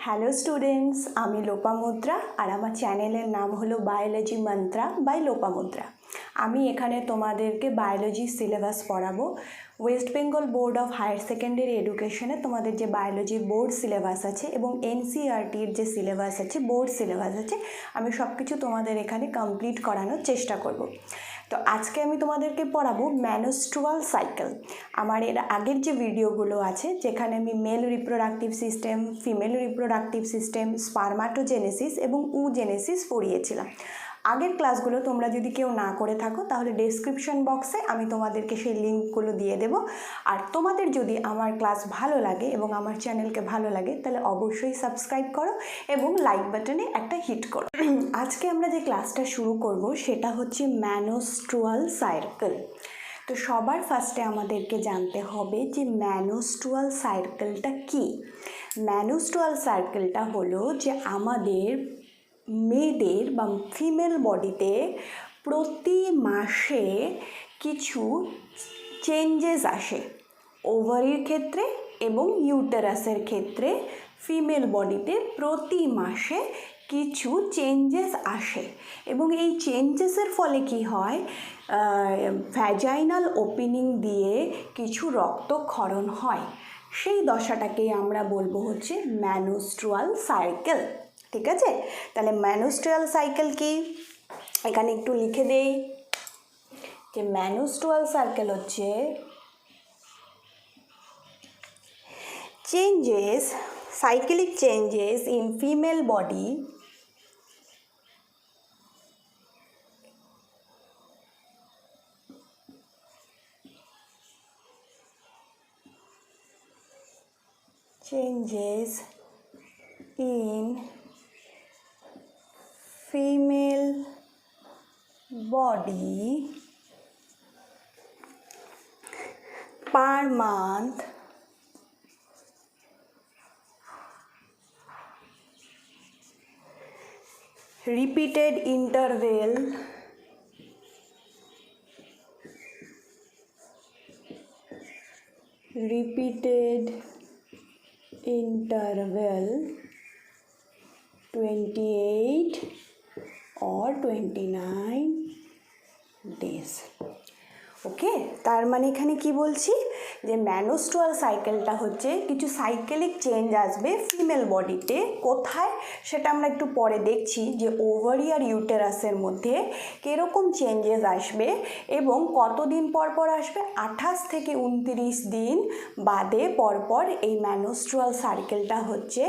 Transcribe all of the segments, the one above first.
Hello students, আমি লোপামুদ্রা আর আমার চ্যানেলের নাম হলো বায়োলজি মন্ত্রা বাই লোপামুদ্রা। আমি এখানে তোমাদেরকে বায়োলজি সিলেবাস পড়াবো। West Bengal board of higher secondary এডুকেশনে তোমাদের যে বায়োলজি বোর্ড সিলেবাস আছে এবং এনসিইআরটির যে সিলেবাস আছে, বোর্ড সিলেবাস আছে, আমি সব কিছু তোমাদের এখানে কমপ্লিট করানোর চেষ্টা করব। তো আজকে আমি তোমাদেরকে পড়াবো মেনস্ট্রুয়াল সাইকেল। আমার এর আগের যে ভিডিওগুলো আছে যেখানে আমি male reproductive system, female reproductive system, spermatogenesis এবং উজেনেসিস পড়িয়েছিলাম। আগের ক্লাসগুলো তোমরা যদি কেউ না করে থাকো তাহলে ডেসক্রিপশন বক্সে আমি তোমাদেরকে সেই লিঙ্কগুলো দিয়ে দেবো। আর তোমাদের যদি আমার ক্লাস ভালো লাগে এবং আমার চ্যানেলকে ভালো লাগে তাহলে অবশ্যই সাবস্ক্রাইব করো এবং লাইক বাটনে একটা হিট করো। আজকে আমরা যে ক্লাসটা শুরু করব সেটা হচ্ছে মেনস্ট্রুয়াল সাইকেল। তো সবার ফার্স্টে আমাদেরকে জানতে হবে যে মেনস্ট্রুয়াল সাইকেলটা কী। মেনস্ট্রুয়াল সাইকেলটা হলো যে আমাদের মেয়েদের বা ফিমেল বডিতে প্রতি মাসে কিছু চেঞ্জেস আসে। ওভারির ক্ষেত্রে এবং ইউটেরাসের ক্ষেত্রে ফিমেল বডিতে প্রতি মাসে কিছু চেঞ্জেস আসে এবং এই চেঞ্জেসের ফলে কি হয়, ভ্যাজাইনাল ওপেনিং দিয়ে কিছু রক্তক্ষরণ হয়। সেই দশাটাকেই আমরা বলবো হচ্ছে মেনস্ট্রুয়াল সাইকেল। ঠিক আছে, তাহলে মেনস্ট্রুয়াল সাইকেল কি এখানে একটু লিখে দেই যে মেনস্ট্রুয়াল সাইকেল হচ্ছে changes, cyclic changes in female body changes in female body per month repeated interval interval 28 or 29 days। ওকে, তার মানে এখানে কি বলছি যে মেনস্ট্রুয়াল সাইকেলটা হচ্ছে কিছু সাইকেলিক চেঞ্জ আসবে ফিমেল বডিতে। কোথায় সেটা আমরা একটু পরে দেখছি যে ওভারি আর ইউটেরাসের মধ্যে কীরকম চেঞ্জেস আসবে এবং কতদিন পর পর আসবে। 28 থেকে 29 দিন বাদে পরপর এই মেনস্ট্রুয়াল সাইকেলটা হচ্ছে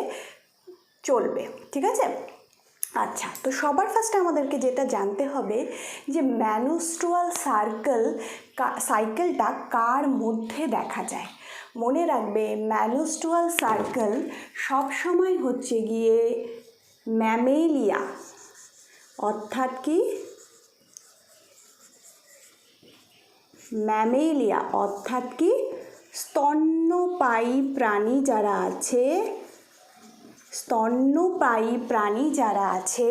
চলবে। ঠিক আছে, আচ্ছা, তো সবার ফার্স্টে আমাদেরকে যেটা জানতে হবে যে মেনস্ট্রুয়াল সাইকেলটা কার মধ্যে দেখা যায়। মনে রাখবে মেনস্ট্রুয়াল সাইকেল সবসময় হচ্ছে গিয়ে ম্যামেলিয়া, অর্থাৎ কি ম্যামেলিয়া অর্থাৎ কি স্তন্যপায়ী প্রাণী যারা আছে, স্তন্যপায়ী প্রাণী যারা আছে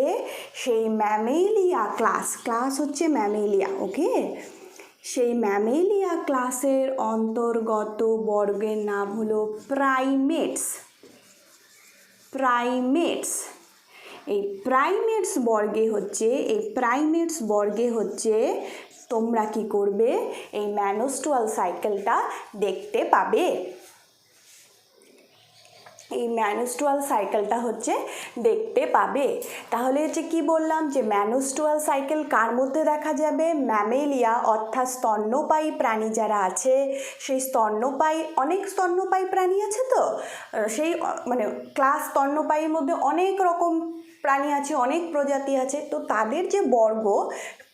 সেই ম্যামেলিয়া ক্লাস হচ্ছে ম্যামেলিয়া। ওকে, সেই ম্যামেলিয়া ক্লাসের অন্তর্গত বর্গের নাম হলো প্রাইমেটস। এই প্রাইমেটস বর্গে হচ্ছে তোমরা কি করবে, এই মেনস্ট্রুয়াল সাইকেলটা দেখতে পাবে। এই মেনস্ট্রুয়াল সাইকেলটা হচ্ছে দেখতে পাবে। তাহলে হচ্ছে কি বললাম যে মেনস্ট্রুয়াল সাইকেল কার মধ্যে দেখা যাবে, ম্যামেলিয়া অর্থাৎ স্তন্যপায়ী প্রাণী যারা আছে সেই অনেক স্তন্যপায়ী প্রাণী আছে। তো সেই মানে ক্লাস স্তন্যপায়ীর মধ্যে অনেক রকম প্রাণী আছে, অনেক প্রজাতি আছে। তো তাদের যে বর্গ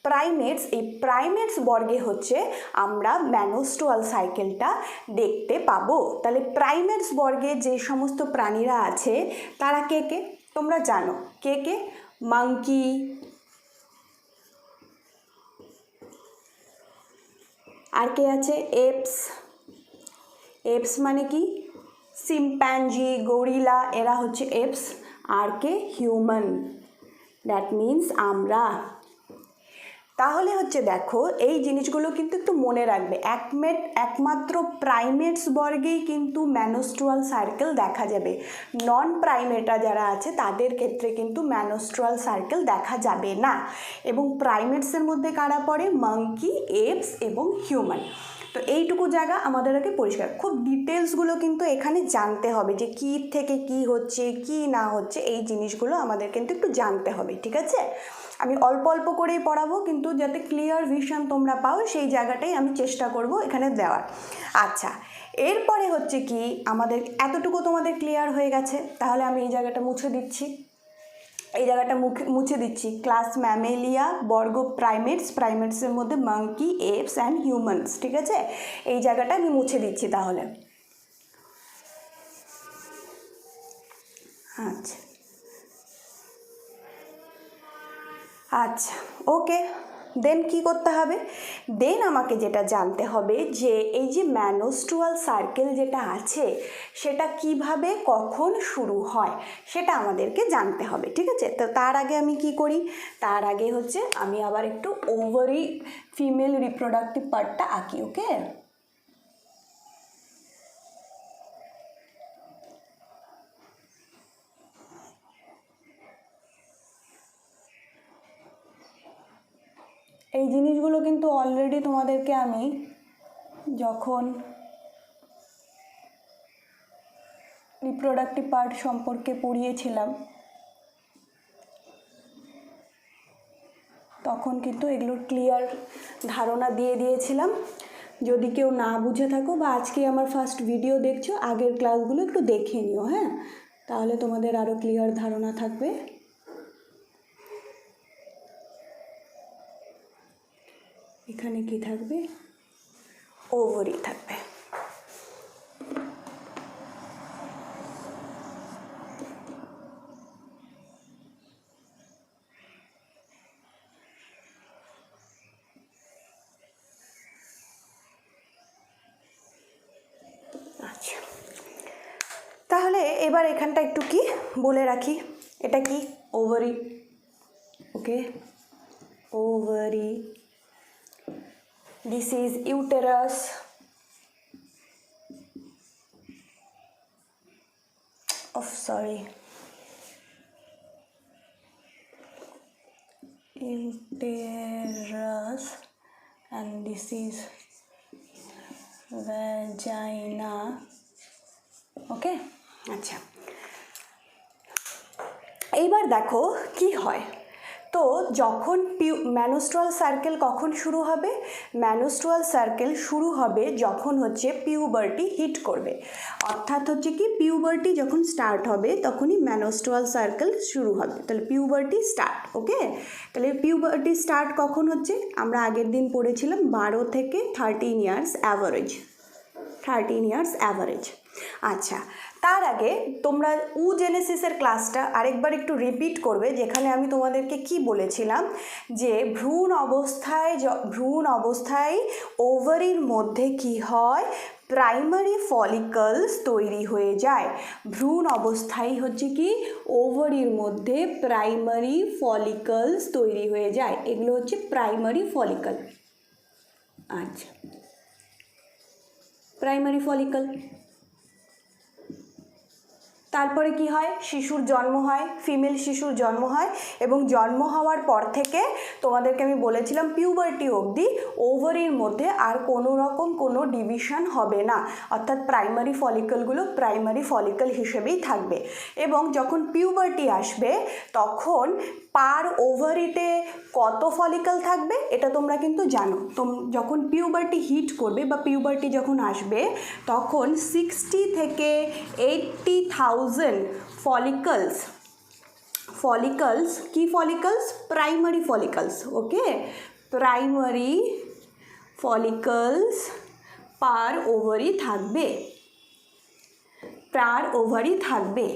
প্রাইমেটস, এই প্রাইমেটস বর্গে হচ্ছে আমরা মেনস্ট্রুয়াল সাইকেলটা দেখতে পাবো। তাহলে প্রাইমেটস বর্গে যে সমস্ত প্রাণীরা আছে তারা কে কে তোমরা জানো, কে মাঙ্কি, আর কে আছে এপস মানে কি চিম্প্যাঞ্জি, গরিলা, এরা হচ্ছে এপস। আর কে হিউম্যান, দ্যাট মিন্স আমরা। তাহলে হচ্ছে দেখো এই জিনিসগুলো কিন্তু একটু মনে রাখবে। একমাত্র প্রাইমেটস বর্গেই কিন্তু ম্যানোস্ট্রুয়াল সার্কেল দেখা যাবে, নন প্রাইমেটরা যারা আছে তাদের ক্ষেত্রে কিন্তু ম্যানোস্ট্রুয়াল সার্কেল দেখা যাবে না। এবং প্রাইমেটসের মধ্যে কারা পড়ে? মাঙ্কি, এপস এবং হিউম্যান। তো এইটুকু জায়গা আমাদেরকে পরিষ্কার, খুব ডিটেলসগুলো কিন্তু এখানে জানতে হবে যে কী থেকে কি হচ্ছে কি না হচ্ছে, এই জিনিসগুলো আমাদের কিন্তু একটু জানতে হবে, ঠিক আছে? আমি অল্প অল্প করেই পড়াবো, কিন্তু যাতে ক্লিয়ার ভিশন তোমরা পাও সেই জায়গাটাই আমি চেষ্টা করব এখানে দেওয়ার। আচ্ছা, এরপরে হচ্ছে কি, আমাদের এতটুকু তোমাদের ক্লিয়ার হয়ে গেছে, তাহলে আমি এই জায়গাটা মুছে দিচ্ছি, এই জায়গাটা মুছে দিচ্ছি। ক্লাস ম্যামেলিয়া, বর্গ প্রাইমেটসের মধ্যে মাঙ্কি, এপস অ্যান্ড হিউম্যানস, ঠিক আছে? এই জায়গাটা আমি মুছে দিচ্ছি তাহলে। আচ্ছা আচ্ছা, ওকে। দেন কি করতে হবে? দেন আমাকে যেটা জানতে হবে যে এই যে ম্যানোস্ট্রুয়াল সার্কেল যেটা আছে সেটা কিভাবে কখন শুরু হয় সেটা আমাদেরকে জানতে হবে, ঠিক আছে? তো তার আগে আমি কি করি, তার আগে হচ্ছে আমি আবার একটু ওভারি ফিমেল রিপ্রোডাক্টিভ পার্টটা আঁকি, ওকে? এই জিনিসগুলো কিন্তু অলরেডি তোমাদেরকে আমি যখন রিপ্রোডাক্টিভ পার্ট সম্পর্কে পড়িয়েছিলাম তখন কিন্তু এগুলোর ক্লিয়ার ধারণা দিয়ে দিয়েছিলাম। যদি কেউ না বুঝে থাকো বা আজকে আমার ফার্স্ট ভিডিও দেখছো, আগের ক্লাসগুলো একটু দেখে নিও, হ্যাঁ? তাহলে তোমাদের আরও ক্লিয়ার ধারণা থাকবে। এখানে কি থাকবে? ওভারি থাকবে। আচ্ছা, তাহলে এবার এখানটা একটু কি বলে রাখি, এটা কি? Ovary, okay? Ovary, this is uterus, sorry, uterus, and this is vagina, ওকে? আচ্ছা, এইবার দেখো কি হয়। তো যখন ম্যানোস্ট্রুয়াল সার্কেল কখন শুরু হবে? ম্যানোস্ট্রুয়াল সার্কেল শুরু হবে যখন হচ্ছে পিউবার্টি হিট করবে, অর্থাৎ হচ্ছে কি পিউবার্টি যখন স্টার্ট হবে তখনই ম্যানোস্ট্রুয়াল সার্কেল শুরু হবে। তাহলে পিউবার্টি স্টার্ট, ওকে? তাহলে পিউবার্টি স্টার্ট কখন হচ্ছে? আমরা আগের দিন পড়েছিলাম 12 থেকে 13 ইয়ার্স অ্যাভারেজ, 13 ইয়ার্স অ্যাভারেজ। আচ্ছা, তার আগে তোমরা জেনেসিসের ক্লাসটা আরেকবার একটু রিপিট করবে, যেখানে আমি তোমাদেরকে কি বলেছিলাম যে ভ্রূণ অবস্থায় ওভারির মধ্যে কি হয়? প্রাইমারি ফলিকলস তৈরি হয়ে যায়। ভ্রূণ অবস্থায় হচ্ছে কি ওভারির মধ্যে প্রাইমারি ফলিকলস তৈরি হয়ে যায়, এগুলো হচ্ছে প্রাইমারি ফলিকল। আচ্ছা, প্রাইমারি ফলিকল। তারপরে কি হয়? শিশুর জন্ম হয়, ফিমেল শিশুর জন্ম হয়, এবং জন্ম হওয়ার পর থেকে তোমাদেরকে আমি বলেছিলাম পিউবার্টি অবধি ওভারির মধ্যে আর কোনো রকম কোনো ডিভিশন হবে না, অর্থাৎ প্রাইমারি ফলিকলগুলো প্রাইমারি ফলিকল হিসেবেই থাকবে। এবং যখন পিউবার্টি আসবে তখন পার ওভারিতে কত ফলিকল থাকবে এটা তোমরা কিন্তু জানো। যখন পিউবার্টি হিট করবে বা পিউবার্টি যখন আসবে তখন 60 থেকে 80,000 ফলিকলস কি ফলিকলস? প্রাইমারি ফলিকলস, ওকে? প্রাইমারি ফলিকলস পার ওভারি থাকবে।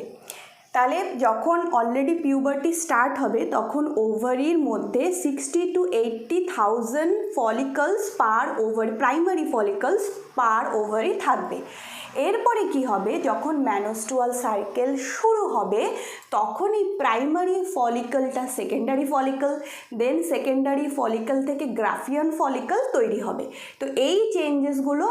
তাহলে যখন অলরেডি পিউবার্টি স্টার্ট হবে তখন ওভারির মধ্যে 60 to 80,000 follicles per ovary, primary follicles per ovary থাকবে। এরপরে কি হবে, যখন মেনস্ট্রুয়াল সাইকেল শুরু হবে তখন এই প্রাইমারি ফলিকলটা সেকেন্ডারি ফলিকল, দেন সেকেন্ডারি ফলিকল থেকে গ্রাফিয়ান ফলিকল তৈরি হবে। তো এই চেঞ্জেসগুলো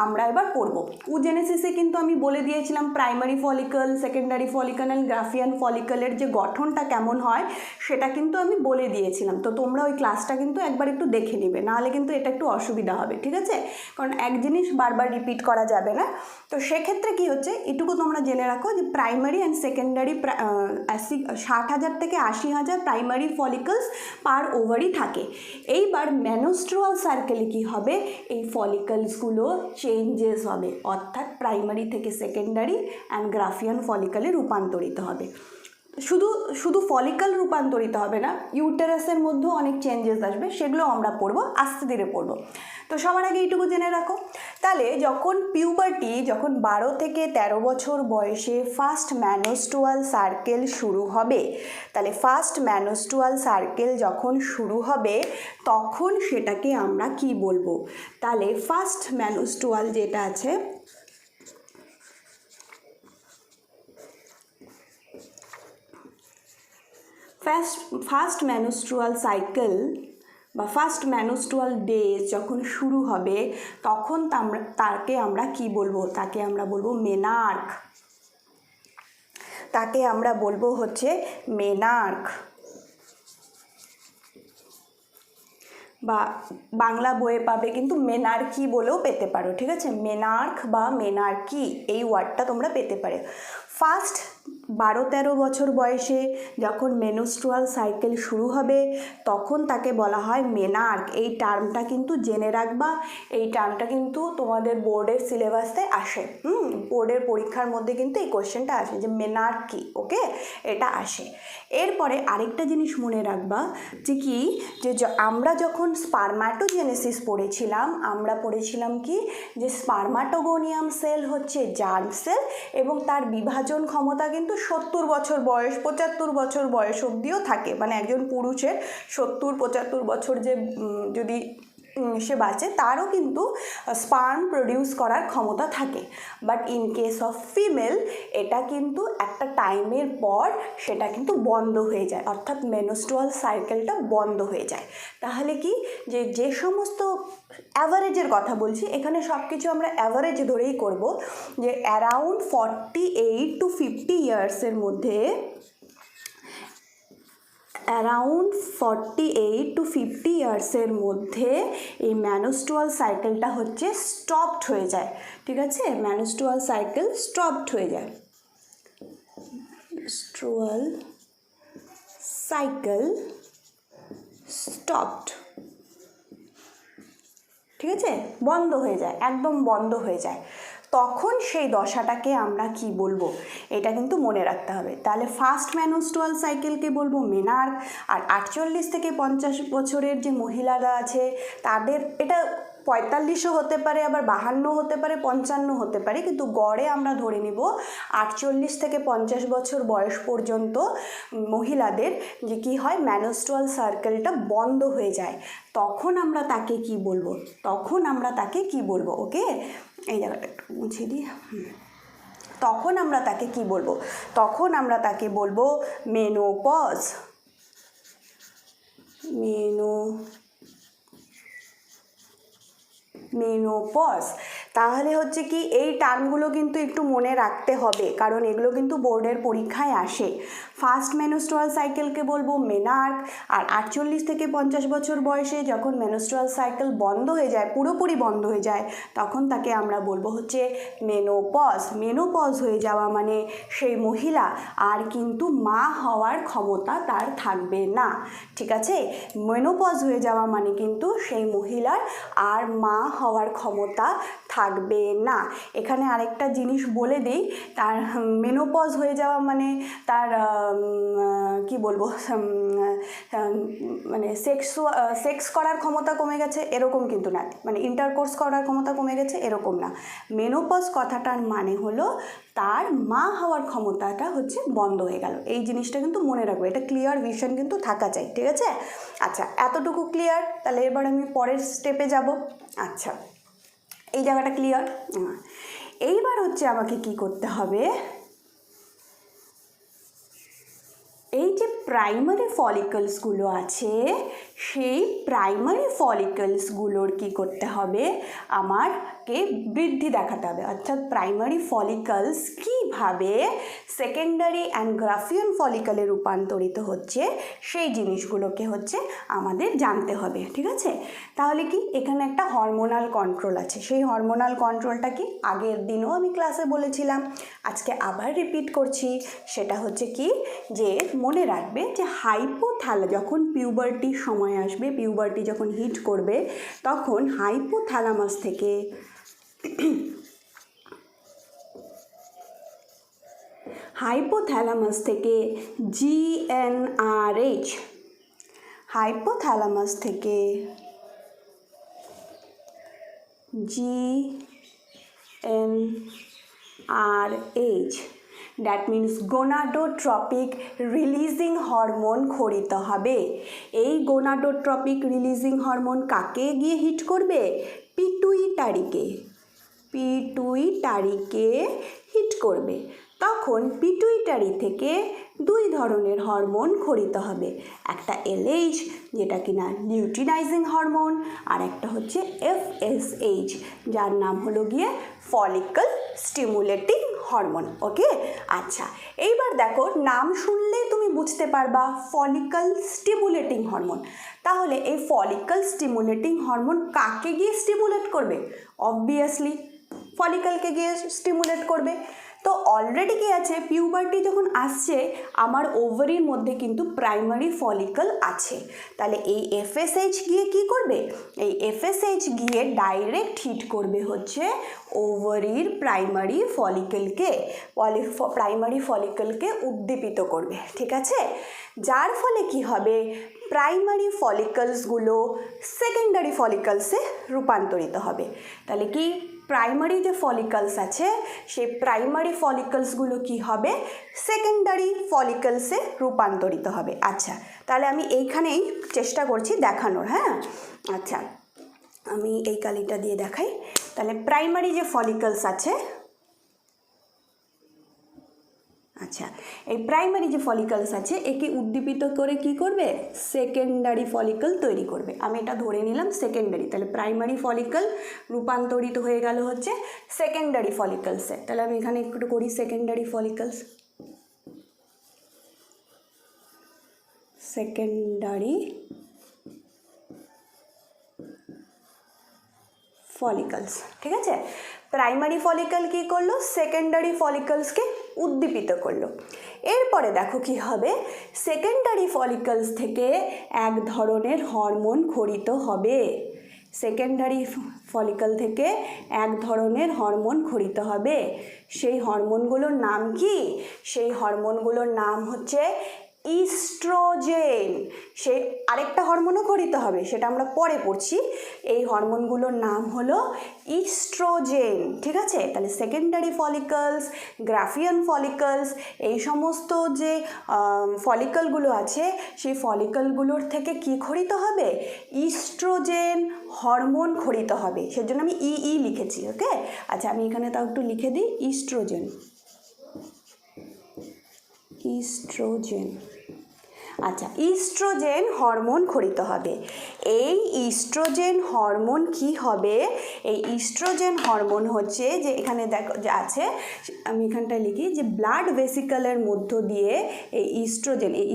আমরা এবার পড়ব। উজেনেসিসে কিন্তু আমি বলে দিয়েছিলাম primary follicle, secondary follicle and Graafian ফলিকলের যে গঠনটা কেমন হয় সেটা কিন্তু আমি বলে দিয়েছিলাম। তো তোমরা ওই ক্লাসটা কিন্তু একবার একটু দেখে নিবে, নাহলে কিন্তু এটা একটু অসুবিধা হবে, ঠিক আছে? কারণ এক জিনিস বারবার রিপিট করা যাবে না। তো সেক্ষেত্রে কি হচ্ছে, এটুকু তোমরা জেনে রাখো যে প্রাইমারি অ্যান্ড সেকেন্ডারি 60,000 থেকে 80,000 প্রাইমারি ফলিকলস পার ওভারি থাকে। এইবার মেনস্ট্রুয়াল সার্কেলে কি হবে, এই ফলিকলসগুলো চেঞ্জেস হবে, অর্থাৎ প্রাইমারি থেকে সেকেন্ডারি অ্যান্ড গ্রাফিয়ান ফলিকলে রূপান্তরিত হবে। শুধু ফলিকল রূপান্তরিত হবে না, ইউটেরাসের মধ্যেও অনেক চেঞ্জেস আসবে, সেগুলো আমরা পড়বো, আস্তে ধীরে পড়বো। তো সবার আগে এইটুকু জেনে রাখো। তাহলে যখন পিউবার্টি, যখন 12 থেকে 13 বছর বয়সে ফার্স্ট মেনস্ট্রুয়াল সার্কেল শুরু হবে, তাহলে ফার্স্ট মেনস্ট্রুয়াল সার্কেল যখন শুরু হবে তখন সেটাকে আমরা কি বলবো? তাহলে ফার্স্ট মেনস্ট্রুয়াল যেটা আছে, ফার্স্ট মেনস্ট্রুয়াল সাইকেল বা ফার্স্ট মেনস্ট্রুয়াল ডেজ যখন শুরু হবে তখন তাকে আমরা কি বলবো? তাকে আমরা বলবো মেনার্ক। তাকে আমরা বলবো হচ্ছে মেনার্ক, বা বাংলা বইয়ে পাবে কিন্তু মেনার্কি বলেও পেতে পারো, ঠিক আছে? মেনার্ক বা মেনার্কি এই ওয়ার্ডটা তোমরা পেতে পারো। ফার্স্ট 12-13 বছর বয়সে যখন মেনস্ট্রুয়াল সাইকেল শুরু হবে তখন তাকে বলা হয় মেনার্ক। এই টার্মটা কিন্তু জেনে রাখবা, এই টার্মটা কিন্তু তোমাদের বোর্ডের সিলেবাসে আসে, বোর্ডের পরীক্ষার মধ্যে কিন্তু এই কোশ্চেনটা আসে যে মেনার্ক কি, ওকে, এটা আসে। এরপরে আরেকটা জিনিস মনে রাখবা যে কি, যে আমরা যখন স্পারমাটোজেনেসিস পড়েছিলাম, আমরা পড়েছিলাম কি, যে স্পারমাটোগোনিয়াম সেল হচ্ছে জার্ম সেল এবং তার বিভাজন ক্ষমতা কিন্তু 70 বছর বয়স, 75 বছর বয়স অবধিও থাকে। মানে একজন পুরুষের 70-75 বছর যে যদি সে বাঁচে তারও কিন্তু স্পার্ম প্রডিউস করার ক্ষমতা থাকে। But in case of female এটা কিন্তু একটা টাইমের পর সেটা কিন্তু বন্ধ হয়ে যায়, অর্থাৎ মেনস্ট্রুয়াল সাইকেলটা বন্ধ হয়ে যায়। তাহলে কি, যে সমস্ত অ্যাভারেজের কথা বলছি, এখানে সব কিছু আমরা অ্যাভারেজ ধরেই করব, যে অ্যারাউন্ড 48 to 50 ইয়ার্সের মধ্যে, অ্যারাউন্ড 48 to 50 ইয়ার্সের মধ্যে এই মেনস্ট্রুয়াল সাইকেলটা হচ্ছে স্টপড হয়ে যায়, ঠিক আছে? মেনস্ট্রুয়াল সাইকেল স্টপড হয়ে যায়, মেনস্ট্রুয়াল সাইকেল স্টপড, ঠিক আছে? বন্ধ হয়ে যায়, একদম বন্ধ হয়ে যায়। তখন সেই দশাটাকে আমরা কি বলবো, এটা কিন্তু মনে রাখতে হবে। তাহলে ফার্স্ট মেনস্ট্রুয়াল সাইকেলকে বলবো মেনার্ক। আর 48 থেকে 50 বছরের যে মহিলারা আছে তাদের, এটা 45ও হতে পারে, আবার 52 হতে পারে, 55 হতে পারে, কিন্তু গড়ে আমরা ধরে নিব 48 থেকে 50 বছর বয়স পর্যন্ত মহিলাদের যে কি হয়, মেনস্ট্রুয়াল সার্কেলটা বন্ধ হয়ে যায়। তখন আমরা তাকে কি বলবো? তখন আমরা তাকে কি বলবো? ওকে, এই জায়গাটা একটু মুছে দিই। তখন আমরা তাকে কি বলবো? তখন আমরা তাকে বলবো মেনোপজ। মেনোপজ। তাহলে হচ্ছে কি, এই টার্মগুলো কিন্তু একটু মনে রাখতে হবে, কারণ এগুলো কিন্তু বোর্ডের পরীক্ষায় আসে। ফার্স্ট মেনস্ট্রুয়াল সাইকেলকে বলবো মেনার্ক। আর 48 থেকে 50 বছর বয়সে যখন মেনস্ট্রুয়াল সাইকেল বন্ধ হয়ে যায়, পুরোপুরি বন্ধ হয়ে যায়, তখন তাকে আমরা বলবো হচ্ছে মেনোপজ। মেনোপজ হয়ে যাওয়া মানে সেই মহিলা আর কিন্তু মা হওয়ার ক্ষমতা তার থাকবে না, ঠিক আছে? মেনোপজ হয়ে যাওয়া মানে কিন্তু সেই মহিলার আর মা হওয়ার ক্ষমতা থাকবে না। এখানে আরেকটা জিনিস বলে দিই, তার মেনোপজ হয়ে যাওয়া মানে তার কি বলবো, মানে সেক্স করার ক্ষমতা কমে গেছে এরকম কিন্তু না, মানে ইন্টারকোর্স করার ক্ষমতা কমে গেছে এরকম না। মেনোপজ কথাটার মানে হলো তার মা হওয়ার ক্ষমতাটা হচ্ছে বন্ধ হয়ে গেল। এই জিনিসটা কিন্তু মনে রাখবো, এটা ক্লিয়ার ভিশন কিন্তু থাকা চাই, ঠিক আছে? আচ্ছা, এতটুকু ক্লিয়ার। তাহলে এবার আমি পরের স্টেপে যাব। আচ্ছা, এই জায়গাটা ক্লিয়ার? এইবার হচ্ছে আমাকে কি করতে হবে, এই যে প্রাইমারি ফলিকলসগুলো আছে সেই প্রাইমারি ফলিকলসগুলোর কি করতে হবে, আমাকে বৃদ্ধি দেখাতে হবে। অর্থাৎ প্রাইমারি ফলিকলস কীভাবে সেকেন্ডারি অ্যান্ড গ্রাফিয়ান ফলিকলে রূপান্তরিত হচ্ছে সেই জিনিসগুলোকে হচ্ছে আমাদের জানতে হবে। ঠিক আছে, তাহলে কি এখানে একটা হরমোনাল কন্ট্রোল আছে। সেই হরমোনাল কন্ট্রোলটা কি আগের দিনও আমি ক্লাসে বলেছিলাম, আজকে আবার রিপিট করছি। সেটা হচ্ছে কি, যে মনে রাখবে যে যখন পিউবার্টির সময় আসবে, পিউবার্টি যখন হিট করবে, তখন হাইপোথ্যালামাস থেকে GnRH, হাইপোথ্যালামাস থেকে GnRH, that means gonadotropic releasing hormone খরিত হবে। এই গোনাডোট্রপিক রিলিজিং হরমোন কাকে গিয়ে হিট করবে? পিটুইটারিকে হিট করবে। তখন পিটুইটারি থেকে দুই ধরনের হরমোন খরিত হবে, একটা LH যেটা কিনা লিউটিনাইজিং হরমোন, আর একটা হচ্ছে FSH যার নাম হলো গিয়ে ফলিকল স্টিমুলেটিং হরমোন। ওকে, আচ্ছা এইবার দেখো, নাম শুনলেই তুমি বুঝতে পারবা ফলিকল স্টিমুলেটিং হরমোন। তাহলে এই ফলিকল স্টিমুলেটিং হরমোন কাকে গিয়ে স্টিমুলেট করবে? অবভিয়াসলি ফলিকলকে গিয়ে স্টিমুলেট করবে। তো অলরেডি কি আছে, পিউবার্টি যখন আসছে আমার ওভারির মধ্যে কিন্তু প্রাইমারি ফলিকল আছে। তাহলে এই FSH গিয়ে কি করবে? এই FSH গিয়ে ডাইরেক্ট হিট করবে হচ্ছে ওভারির প্রাইমারি ফলিকলকে উদ্দীপিত করবে। ঠিক আছে, যার ফলে কি হবে, প্রাইমারি ফলিকলসগুলো সেকেন্ডারি ফলিকলসে রূপান্তরিত হবে। তাহলে কি প্রাইমারি যে ফলিকলস আছে সেই প্রাইমারি ফলিকলসগুলো কি হবে, সেকেন্ডারি ফলিকলসে রূপান্তরিত হবে। আচ্ছা, তাহলে আমি এইখানেই চেষ্টা করছি দেখানোর। হ্যাঁ, আচ্ছা আমি এই কালিটা দিয়ে দেখাই। তাহলে প্রাইমারি যে ফলিকলস আছে, আচ্ছা এই প্রাইমারি যে ফলিকলস আছে একে উদ্দীপিত করে কি করবে, সেকেন্ডারি ফলিকল তৈরি করবে। আমি এটা ধরে নিলাম সেকেন্ডারি। তাহলে প্রাইমারি ফলিকল রূপান্তরিত হয়ে গেল হচ্ছে সেকেন্ডারি ফলিকলসে। তাহলে আমি এখানে একটু করি সেকেন্ডারি ফলিকলস। ঠিক আছে, প্রাইমারি ফলিকল কি করলো, সেকেন্ডারি ফলিকলসকে উদ্দীপিত করলো। এরপরে দেখো কি হবে, সেকেন্ডারি ফলিকলস থেকে এক ধরনের হরমোন খরিত হবে। সেকেন্ডারি ফলিকল থেকে এক ধরনের হরমোন খরিত হবে। সেই হরমোনগুলোর নাম কি? সেই হরমোনগুলোর নাম হচ্ছে ইস্ট্রোজেন। সেই আরেকটা হরমোনও খরিত হবে, সেটা আমরা পরে পড়ছি। এই হরমোনগুলোর নাম হলো ইস্ট্রোজেন। ঠিক আছে, তাহলে সেকেন্ডারি ফলিকলস, গ্রাফিয়ান ফলিকলস, এই সমস্ত যে ফলিকলগুলো আছে সেই ফলিকলগুলোর থেকে কি খরিত হবে, ইস্ট্রোজেন হরমোন খরিত হবে। সেজন্য আমি ই লিখেছি। ওকে, আচ্ছা আমি এখানে তাও একটু লিখে দিই, ইস্ট্রোজেন। আচ্ছা, ইস্ট্রোজেন হরমোন খরিত হবে। এই ইস্ট্রোজেন হরমোন কি হবে, এই ইস্ট্রোজেন হরমোন হচ্ছে যে এখানে দেখো যে আছে, আমি এখানটায় লিখি যে ব্লাড ভেসিকলের মধ্য দিয়ে এই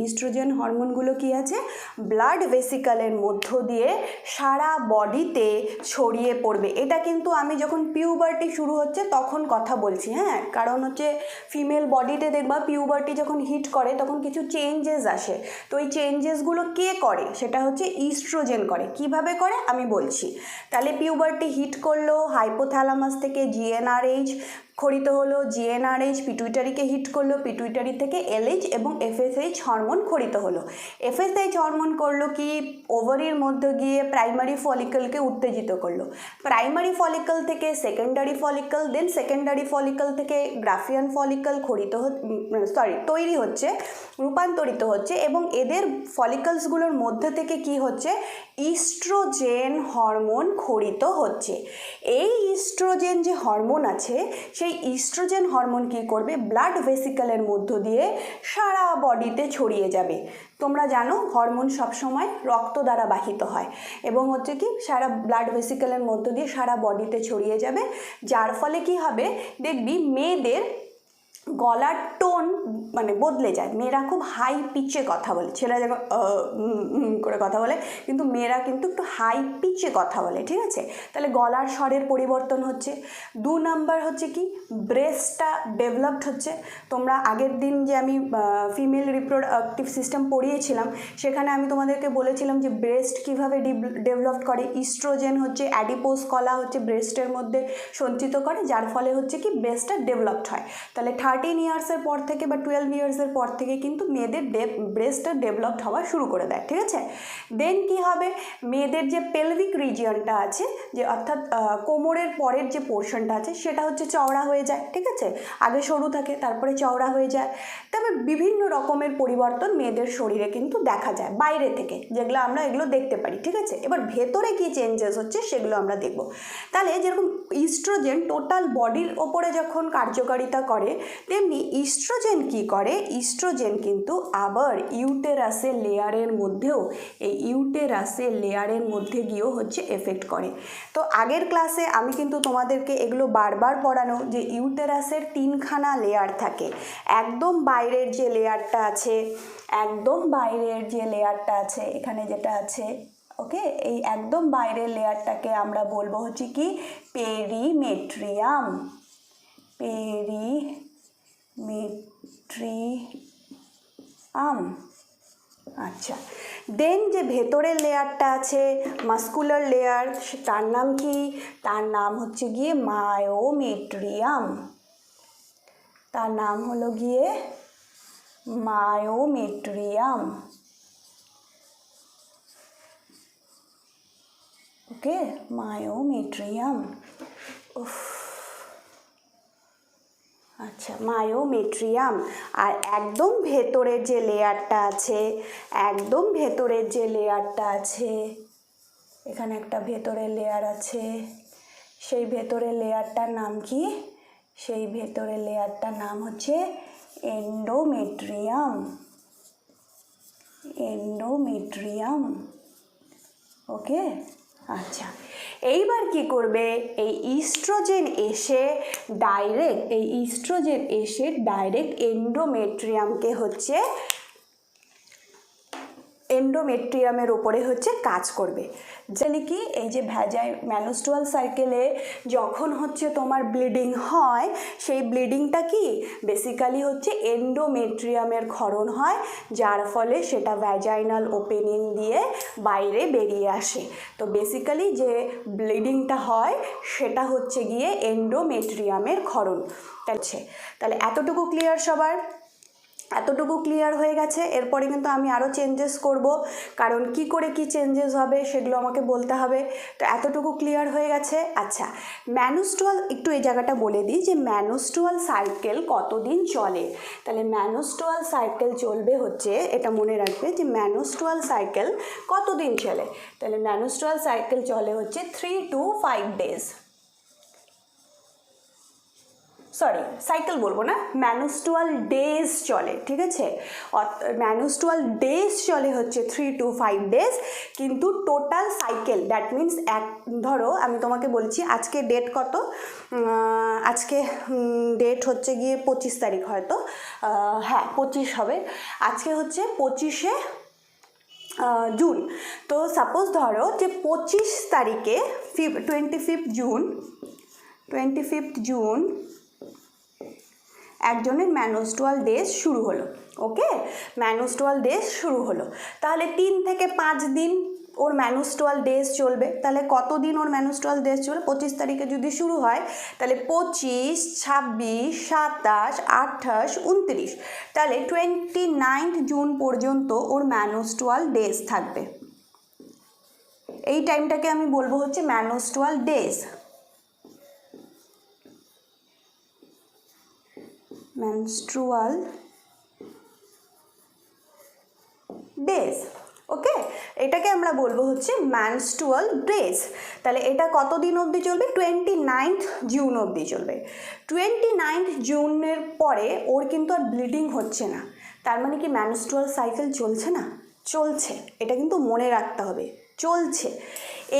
ইস্ট্রোজেন হরমোনগুলো কি আছে, ব্লাড ভেসিকলের মধ্য দিয়ে সারা বডিতে ছড়িয়ে পড়বে। এটা কিন্তু আমি যখন পিউবার্টি শুরু হচ্ছে তখন কথা বলছি। হ্যাঁ, কারণ হচ্ছে ফিমেল বডিতে দেখবা পিউবার্টি যখন হিট করে তখন কিছু চেঞ্জেস আসে। তো এই চেঞ্জেসগুলো কে করে, সেটা হচ্ছে ইস্ট্রোজেন করে। কিভাবে করে আমি বলছি। তাহলে পিউবার্টি হিট করলো, হাইপোথ্যালামাস থেকে GnRH খরিত হলো, GnRH পিটুইটারিকে হিট করলো, পিটুইটারি থেকে LH এবং FSH হরমোন খরিত হলো। FSH হরমোন করলো কি, ওভারির মধ্যে গিয়ে প্রাইমারি ফলিকলকে উত্তেজিত করলো। প্রাইমারি ফলিকল থেকে সেকেন্ডারি ফলিকল, দেন সেকেন্ডারি ফলিকল থেকে গ্রাফিয়ান ফলিকল তৈরি হচ্ছে, রূপান্তরিত হচ্ছে, এবং এদের ফলিকলসগুলোর মধ্যে থেকে কি হচ্ছে, ইস্ট্রোজেন হরমোন ক্ষরিত হচ্ছে। এই ইস্ট্রোজেন যে হরমোন আছে সেই ইস্ট্রোজেন হরমোন কী করবে, ব্লাড ভেসিকেলের মধ্য দিয়ে সারা বডিতে ছড়িয়ে যাবে। তোমরা জানো হরমোন সবসময় রক্ত দ্বারা বাহিত হয় এবং হচ্ছে কি সারা ব্লাড ভেসিকেলের মধ্য দিয়ে সারা বডিতে ছড়িয়ে যাবে, যার ফলে কি হবে দেখবি মেয়েদের গলার টোন মানে বদলে যায়। মেয়েরা খুব হাই পিচে কথা বলে, ছেলেরা যখন করে কথা বলে, কিন্তু মেয়েরা কিন্তু একটু হাই পিচে কথা বলে, ঠিক আছে? তাহলে গলার স্বরের পরিবর্তন হচ্ছে। 2 নাম্বার হচ্ছে কি, ব্রেস্টটা ডেভেলপড হচ্ছে। তোমরা আগের দিন যে আমি ফিমেল রিপ্রোডাক্টিভ সিস্টেম পড়িয়েছিলাম সেখানে আমি তোমাদেরকে বলেছিলাম যে ব্রেস্ট কীভাবে ডেভেলপ করে। ইস্ট্রোজেন হচ্ছে অ্যাডিপোজ কলা হচ্ছে ব্রেস্টের মধ্যে সঞ্চিত করে, যার ফলে হচ্ছে কি ব্রেস্টটা ডেভেলপড হয়। তাহলে 13 ইয়ার্সের পর থেকে বা 12 ইয়ার্সের পর থেকে কিন্তু মেয়েদের ব্রেস্টটা ডেভেলপড হওয়া শুরু করে দেয়, ঠিক আছে? দেন কি হবে, মেয়েদের যে পেলভিক রিজিয়নটা আছে, যে অর্থাৎ কোমরের পরের যে পোর্শনটা আছে সেটা হচ্ছে চওড়া হয়ে যায়, ঠিক আছে? আগে সরু থাকে তারপরে চওড়া হয়ে যায়। তবে বিভিন্ন রকমের পরিবর্তন মেয়েদের শরীরে কিন্তু দেখা যায় বাইরে থেকে, যেগুলো আমরা এগুলো দেখতে পারি, ঠিক আছে? এবার ভেতরে কি চেঞ্জেস হচ্ছে সেগুলো আমরা দেখব। তাহলে যেরকম ইস্ট্রোজেন টোটাল বডির ওপরে যখন কার্যকারিতা করে, তেমনি ইস্ট্রোজেন কি করে, ইস্ট্রোজেন কিন্তু আবার ইউটেরাসের লেয়ারের মধ্যেও, এই ইউটেরাসের লেয়ারের মধ্যে গিয়েও হচ্ছে এফেক্ট করে। তো আগের ক্লাসে আমি কিন্তু তোমাদেরকে এগুলো বারবার পড়ানো যে ইউটেরাসের 3খানা লেয়ার থাকে। একদম বাইরের যে লেয়ারটা আছে, একদম বাইরের যে লেয়ারটা আছে এখানে যেটা আছে, ওকে, এই একদম বাইরের লেয়ারটাকে আমরা বলবো হচ্ছে কি পেরিমেট্রিয়াম, পেরিমেট্রিয়াম। আচ্ছা, দেন যে ভেতরের লেয়ারটা আছে মাস্কুলার লেয়ার, তার নাম কি, তার নাম হচ্ছে গিয়ে মায়োমেট্রিয়াম, তার নাম হলো গিয়ে মায়োমেট্রিয়াম, ওকে, মায়োমেট্রিয়াম। আচ্ছা, মায়োমেট্রিয়াম। আর একদম ভেতরের যে লেয়ারটা আছে, একদম ভেতরের যে লেয়ারটা আছে, এখানে একটা ভেতরের লেয়ার আছে, সেই ভেতরের লেয়ারটার নাম কি, সেই ভেতরের লেয়ারটার নাম হচ্ছে এন্ডোমেট্রিয়াম, এন্ডোমেট্রিয়াম, ওকে। আচ্ছা, এইবার কি করবে, এই ইস্ট্রোজেন এসে ডাইরেক্ট এন্ডোমেট্রিয়ামকে হচ্ছে এন্ডোমেট্রিয়ামের ওপরে হচ্ছে কাজ করবে। জানি কি, এই যে মেনস্ট্রুয়াল সাইকেলে যখন হচ্ছে তোমার ব্লিডিং হয়, সেই ব্লিডিংটা কি বেসিক্যালি হচ্ছে এন্ডোমেট্রিয়ামের ক্ষরণ হয়, যার ফলে সেটা ভ্যাজাইনাল ওপেনিং দিয়ে বাইরে বেরিয়ে আসে। তো বেসিক্যালি যে ব্লিডিংটা হয় সেটা হচ্ছে গিয়ে এন্ডোমেট্রিয়ামের ক্ষরণ। তাহলে এতটুকু ক্লিয়ার সবার? এতটুকু ক্লিয়ার হয়ে গেছে। এরপরে কিন্তু আমি আরও চেঞ্জেস করব, কারণ কি করে কি চেঞ্জেস হবে সেগুলো আমাকে বলতে হবে। তো এতটুকু ক্লিয়ার হয়ে গেছে। আচ্ছা, মেনস্ট্রুয়াল, একটু এই জায়গাটা বলে দিই যে মেনস্ট্রুয়াল সাইকেল কতদিন চলে। তাহলে মেনস্ট্রুয়াল সাইকেল চলবে হচ্ছে, এটা মনে রাখবে যে মেনস্ট্রুয়াল সাইকেল কতদিন চলে। তাহলে মেনস্ট্রুয়াল সাইকেল চলে হচ্ছে 3 to 5 days। সরি, সাইকেল বলবো না, মেনস্ট্রুয়াল ডেজ চলে, ঠিক আছে? মেনস্ট্রুয়াল ডেজ চলে হচ্ছে 3 to 5 days, কিন্তু টোটাল সাইকেল দ্যাট মিনস ধরো আমি তোমাকে বলছি আজকে ডেট কত, আজকে ডেট হচ্ছে গিয়ে 25 তারিখ, হয়তো হ্যাঁ 25 হবে, আজকে হচ্ছে 25শে জুন। তো সাপোজ ধরো যে 25 তারিখে 25 জুন একজনের মেনস্ট্রুয়াল ডেজ শুরু হলো, ওকে, মেনস্ট্রুয়াল ডেজ শুরু হলো। তাহলে 3 থেকে 5 দিন ওর মেনস্ট্রুয়াল ডেজ চলবে। তাহলে কতদিন ওর মেনস্ট্রুয়াল ডেজ চলবে? 25 তারিখে যদি শুরু হয় তাহলে 25, 26, 27, 28, 29, তাহলে 29 জুন পর্যন্ত ওর মেনস্ট্রুয়াল ডেজ থাকবে। এই টাইমটাকে আমি বলবো হচ্ছে মেনস্ট্রুয়াল ডেজ, menstrual days, ওকে, এটাকে আমরা বলবো হচ্ছে মেনস্ট্রুয়াল ডেজ। তাহলে এটা কত দিন অবধি চলবে? 29th জুন অবধি চলবে। 29th জুনের পরে ওর কিন্তু আর ব্লিডিং হচ্ছে না, তার মানে কি মেনস্ট্রুয়াল সাইকেল চলছে না? চলছে, এটা কিন্তু মনে রাখতে হবে, চলছে।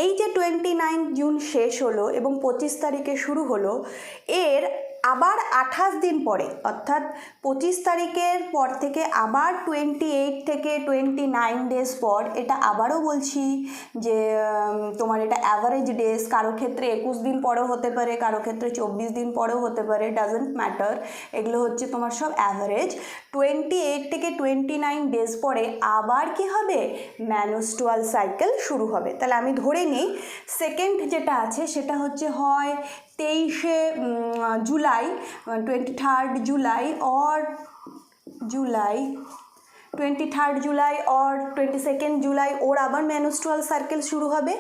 এই যে 29 জুন শেষ হলো এবং 25 তারিখে শুরু হলো, এর আবার 28 দিন পরে, অর্থাৎ 25 তারিখের পর থেকে আবার 28 থেকে 29 ডেজ পর, এটা আবারও বলছি যে তোমার এটা অ্যাভারেজ ডেজ, কারো ক্ষেত্রে 21 দিন পরেও হতে পারে, কারো ক্ষেত্রে 24 দিন পরেও হতে পারে, ডাজেন্ট ম্যাটার, এগুলো হচ্ছে তোমার সব অ্যাভারেজ। 28 থেকে 29 ডেজ পরে আবার কি হবে? মেনস্ট্রুয়াল সাইকেল শুরু হবে। তাহলে আমি ধরে নিই সেকেন্ড যেটা আছে সেটা হচ্ছে হয় 23শে July, 23rd July or 23rd July or 22nd July or আবার মেনস্ট্রুয়াল সাইকেল শুরু হবে,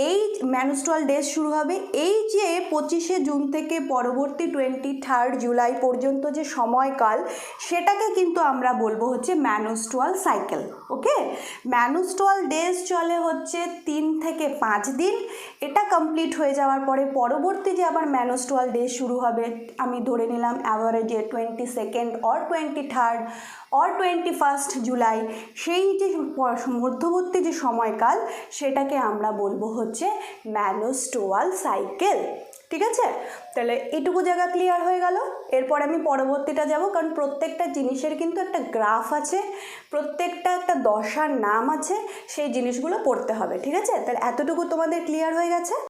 এই মেনস্ট্রুয়াল ডেজ শুরু হবে। এই যে 25শে জুন থেকে পরবর্তী 23rd জুলাই পর্যন্ত যে সময়কাল, সেটাকে কিন্তু আমরা বলবো হচ্ছে মেনস্ট্রুয়াল সাইকেল। ওকে, মেনস্ট্রুয়াল ডেজ চলে হচ্ছে 3 থেকে 5 দিন। এটা কমপ্লিট হয়ে যাওয়ার পরে পরবর্তী যে আবার মেনস্ট্রুয়াল ডেজ শুরু হবে, আমি ধরে নিলাম অ্যাভারেজে 22nd or 23rd or 21st July, সেই যে মধ্যবর্তী যে সময়কাল, সেটাকে আমরা বলবো হচ্ছে মেনস্ট্রুয়াল সাইকেল। ঠিক আছে, তাহলে এটুকু জায়গা ক্লিয়ার হয়ে গেল। এরপর আমি পরবর্তীটা যাব, কারণ প্রত্যেকটা জিনিসের কিন্তু একটা গ্রাফ আছে, প্রত্যেকটা একটা দশার নাম আছে, সেই জিনিসগুলো পড়তে হবে। ঠিক আছে, তাহলে এতটুকু তোমাদের ক্লিয়ার হয়ে গেছে।